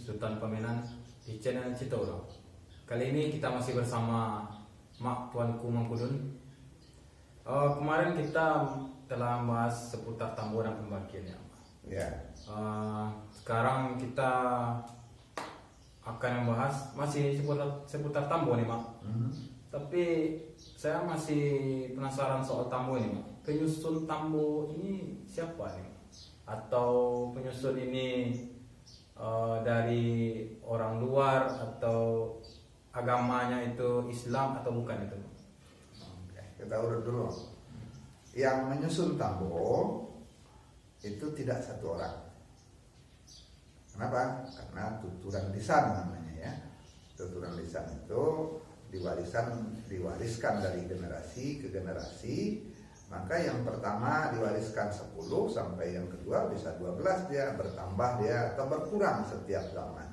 Sultan Pamenan di channel Citoro. Kali ini kita masih bersama Mak Tuanku Mangkudun. Kemarin kita telah membahas seputar Tambo dan Pembagian ya. Ya. Sekarang kita akan membahas masih seputar Tambo nih Mak. Tapi saya masih penasaran soal Tambo ini Mak. Penyusun Tambo ini siapa nih? Atau penyusun ini dari orang luar atau agamanya itu Islam atau bukan itu? Oke, kita urut dulu. Yang menyusun Tambo itu tidak satu orang. Kenapa? Karena tuturan lisan namanya ya. Tuturan lisan itu diwariskan dari generasi ke generasi. Maka yang pertama diwariskan 10 sampai yang kedua bisa 12 dia bertambah dia atau berkurang setiap zaman.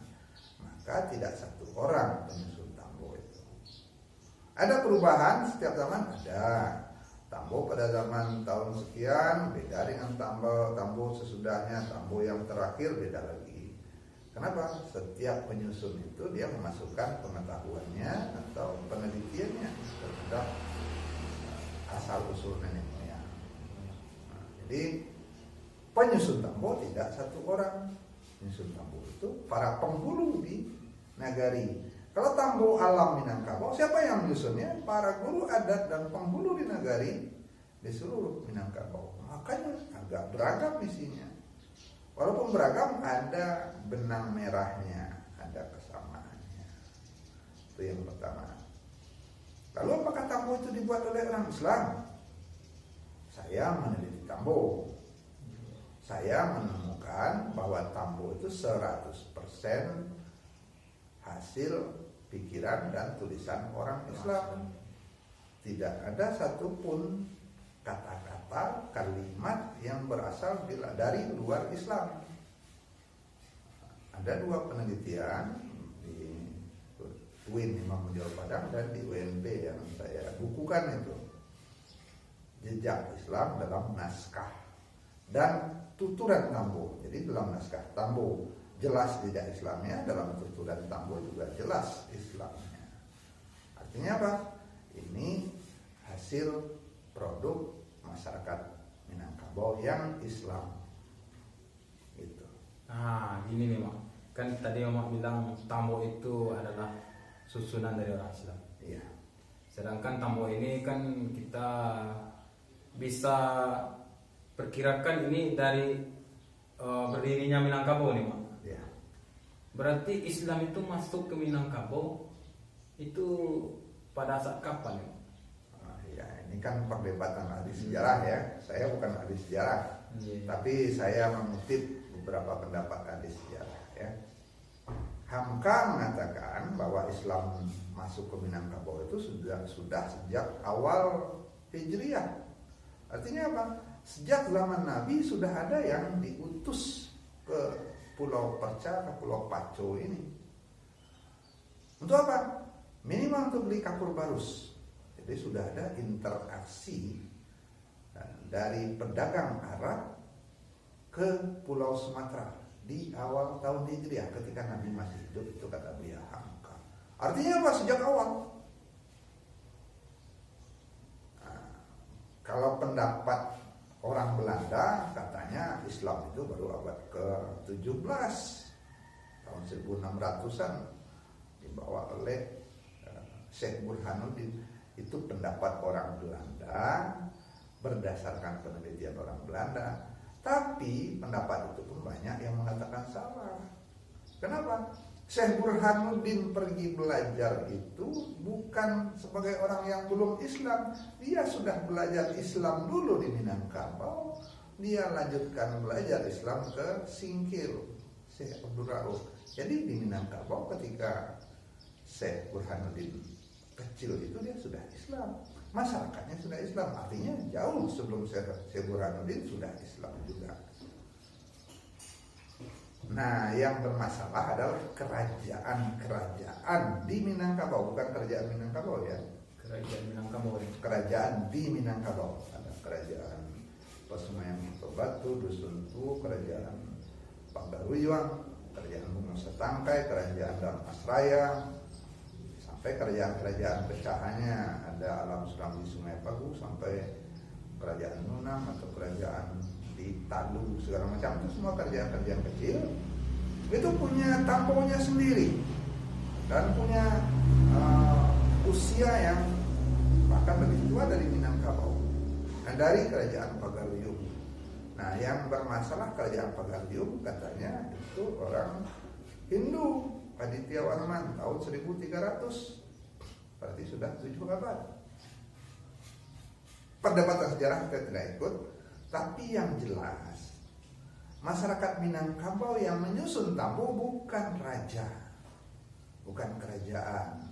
Maka tidak satu orang penyusun Tambo itu. Ada perubahan setiap zaman? Ada. Tambo pada zaman tahun sekian beda dengan Tambo sesudahnya, Tambo yang terakhir beda lagi. Kenapa? Setiap penyusun itu dia memasukkan pengetahuannya atau penelitiannya terhadap asal usul nenek moyang. Jadi penyusun Tambo tidak satu orang. Penyusun Tambo itu para penghulu di nagari. Kalau Tambo alam Minangkabau, siapa yang menyusunnya? Para guru adat dan penghulu di nagari di seluruh Minangkabau. Makanya agak beragam isinya. Walaupun beragam, ada benang merahnya, ada kesamaannya. Itu yang pertama. Lalu apakah Tambo itu dibuat oleh orang Islam? Saya meneliti Tambo. Saya menemukan bahwa Tambo itu 100% hasil pikiran dan tulisan orang Islam. Tidak ada satupun kata-kata, kalimat yang berasal dari luar Islam. Ada 2 penelitian di UIN Imam Bonjol Padang dan di UNB yang saya bukukan itu. Jejak Islam dalam naskah dan tuturan Tambo. Jadi dalam naskah Tambo jelas jejak Islamnya, dalam tuturan Tambo juga jelas Islamnya. Artinya apa? Ini hasil produk masyarakat Minangkabau yang Islam. Gitu. Nah, gini nih Mak. Kan tadi Mak bilang Tambo itu adalah susunan dari orang Islam. Iya. Sedangkan Tambo ini kan kita bisa perkirakan ini dari berdirinya Minangkabau nih Mak. Iya. Berarti Islam itu masuk ke Minangkabau itu pada saat kapan ya? Ya, ini kan perdebatan ahli sejarah ya. Saya bukan ahli sejarah, tapi saya mengutip beberapa pendapat ahli sejarah ya. Hamka mengatakan bahwa Islam masuk ke Minangkabau itu sudah sejak awal Hijriah. Artinya apa? Sejak zaman Nabi sudah ada yang diutus ke Pulau Perca, ke Pulau Paco ini. Untuk apa? Minimal untuk beli kapur barus. Jadi sudah ada interaksi dari pedagang Arab ke Pulau Sumatera di awal tahun Hijriah ketika Nabi masih hidup, itu kata Buya Hamka. Artinya apa? Sejak awal. Nah, kalau pendapat orang Belanda katanya Islam itu baru abad ke-17 tahun 1600-an dibawa oleh Syekh Burhanuddin. Itu pendapat orang Belanda berdasarkan penelitian orang Belanda. Tapi pendapat itu pun banyak yang mengatakan salah. Kenapa? Syekh Burhanuddin pergi belajar itu bukan sebagai orang yang belum Islam. Dia sudah belajar Islam dulu di Minangkabau. Dia lanjutkan belajar Islam ke Singkil, Syekh Abdul Rauf. Jadi di Minangkabau ketika Syekh Burhanuddin kecil itu dia sudah Islam. Masyarakatnya sudah Islam. Artinya jauh sebelum Syekh Burhanuddin sudah Islam juga. Nah, yang bermasalah adalah kerajaan di Minangkabau, bukan kerajaan Minangkabau ya. Kerajaan Minangkabau. Kerajaan di Minangkabau. Ada kerajaan Pasumayan Batu, Dusun Tu, kerajaan Panggaruyuang, kerajaan Bungo Tangkai, kerajaan Darmasraya, sampai kerajaan-kerajaan pecahannya, ada Alam Sulam di Sungai Pagu, sampai kerajaan Nunang atau kerajaan di Talu segala macam, itu semua kerajaan-kerajaan kecil itu punya tambonya sendiri dan punya usia yang bahkan lebih tua dari Minangkabau. Nah, dari kerajaan Pagaruyung. Nah, yang bermasalah kerajaan Pagaruyung katanya itu orang Hindu, Aditya Warman tahun 1300, berarti sudah 7 abad. Perdebatan sejarah kita tidak ikut, tapi yang jelas masyarakat Minangkabau yang menyusun Tambo bukan raja, bukan kerajaan.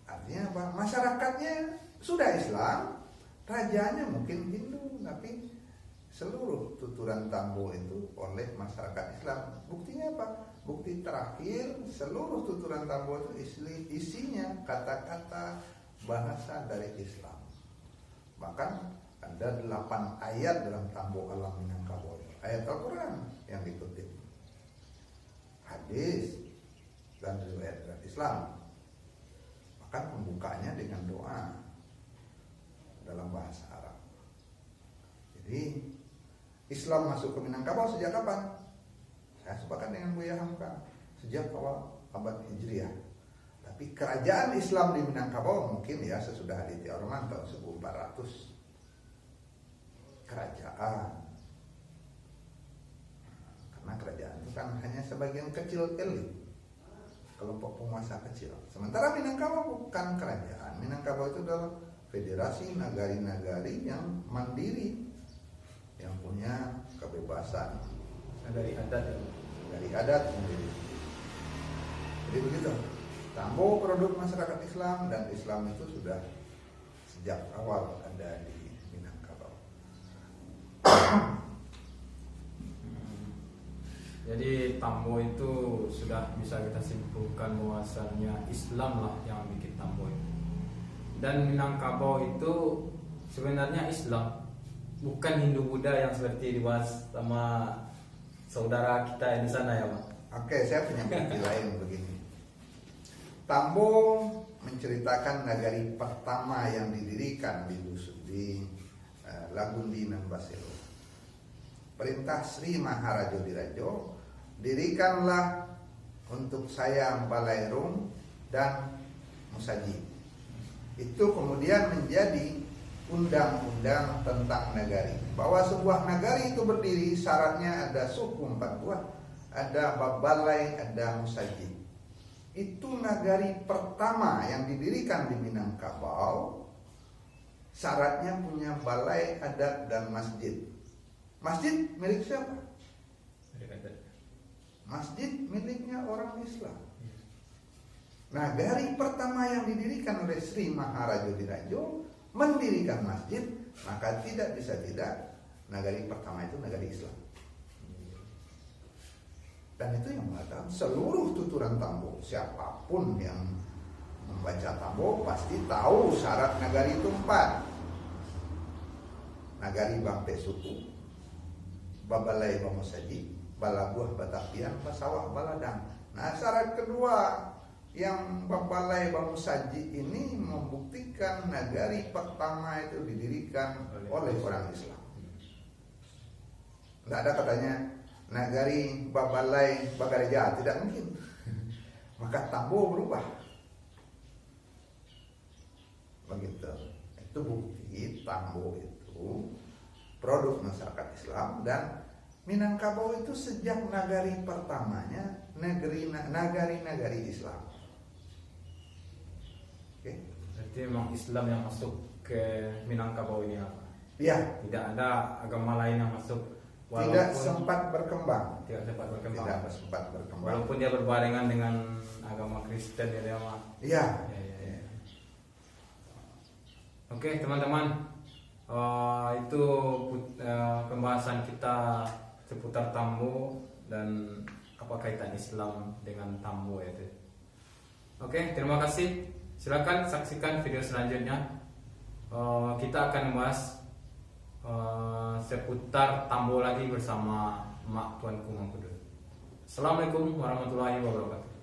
Artinya apa? Masyarakatnya sudah Islam, rajanya mungkin Hindu, tapi seluruh tuturan Tambo itu oleh masyarakat Islam. Buktinya apa? Bukti terakhir, seluruh tuturan Tambo itu isinya kata-kata bahasa dari Islam. Bahkan ada 8 ayat dalam Tambo Alam Minangkabau, ayat Al-Quran yang dikutip, hadis dan riwayat Islam. Bahkan pembukanya dengan doa dalam bahasa Arab. Jadi Islam masuk ke Minangkabau sejak kapan? Saya sepakat dengan Buya Hamka, sejak awal abad Hijriah. Tapi kerajaan Islam di Minangkabau mungkin ya sesudah Aditya Warman tahun 1400. Kerajaan, karena kerajaan itu kan hanya sebagian kecil elit, kelompok penguasa kecil. Sementara Minangkabau bukan kerajaan. Minangkabau itu adalah federasi nagari-nagari yang mandiri, yang punya kebebasan dari adat ya. dari adat sendiri. Jadi begitu. Tambo produk masyarakat Islam, dan Islam itu sudah sejak awal ada di Minangkabau. Jadi Tambo itu sudah bisa kita simpulkan bahwasannya Islam lah yang bikin Tambo itu. Dan Minangkabau itu sebenarnya Islam, bukan Hindu Buddha yang seperti dibahas sama saudara kita yang di sana ya, Pak. Oke, saya punya bukti lain begini. Tambo menceritakan nagari pertama yang didirikan di Lagundi Nambaselo. Perintah Sri Maharaja Dirajo, dirikanlah untuk saya Balairung dan Musaji. Itu kemudian menjadi undang-undang tentang nagari, bahwa sebuah nagari itu berdiri syaratnya ada suku 4 buah, ada Babalai, ada Musaji. Itu nagari pertama yang didirikan di Minangkabau, syaratnya punya balai adat dan masjid. Masjid milik siapa? Masjid miliknya orang Islam. Nagari pertama yang didirikan oleh Sri Maharaja Dirajo mendirikan masjid, maka tidak bisa tidak nagari pertama itu nagari Islam. Dan itu yang mengatakan seluruh tuturan Tambo, siapapun yang membaca Tambo pasti tahu syarat nagari itu 4. Nagari Bangpe Suku, Babalai Bamusaji, Balabuah Batapian, Pasawah Baladang. Nah, syarat kedua yang Babalai Bamusaji ini membuktikan nagari pertama itu didirikan oleh orang Islam. Tidak ada katanya nagari Babalai Bagareja, tidak mungkin. Maka Tambo berubah. Begitu. Itu bukti Tambo itu produk masyarakat Islam, dan Minangkabau itu sejak nagari pertamanya nagari Islam. Oke. Berarti memang Islam yang masuk ke Minangkabau ini apa? Ya. Tidak ada agama lain yang masuk. Tidak sempat berkembang. Tidak sempat berkembang. Tidak sempat berkembang. Walaupun dia berbarengan dengan agama Kristen ya, Pak. Iya. Ya. Oke, teman-teman. Itu pembahasan kita seputar Tambo dan apa kaitan Islam dengan Tambo itu. Oke, terima kasih. Silakan saksikan video selanjutnya. Kita akan membahas seputar Tambo lagi bersama Mak Tuanku Mangkudu. Assalamualaikum warahmatullahi wabarakatuh.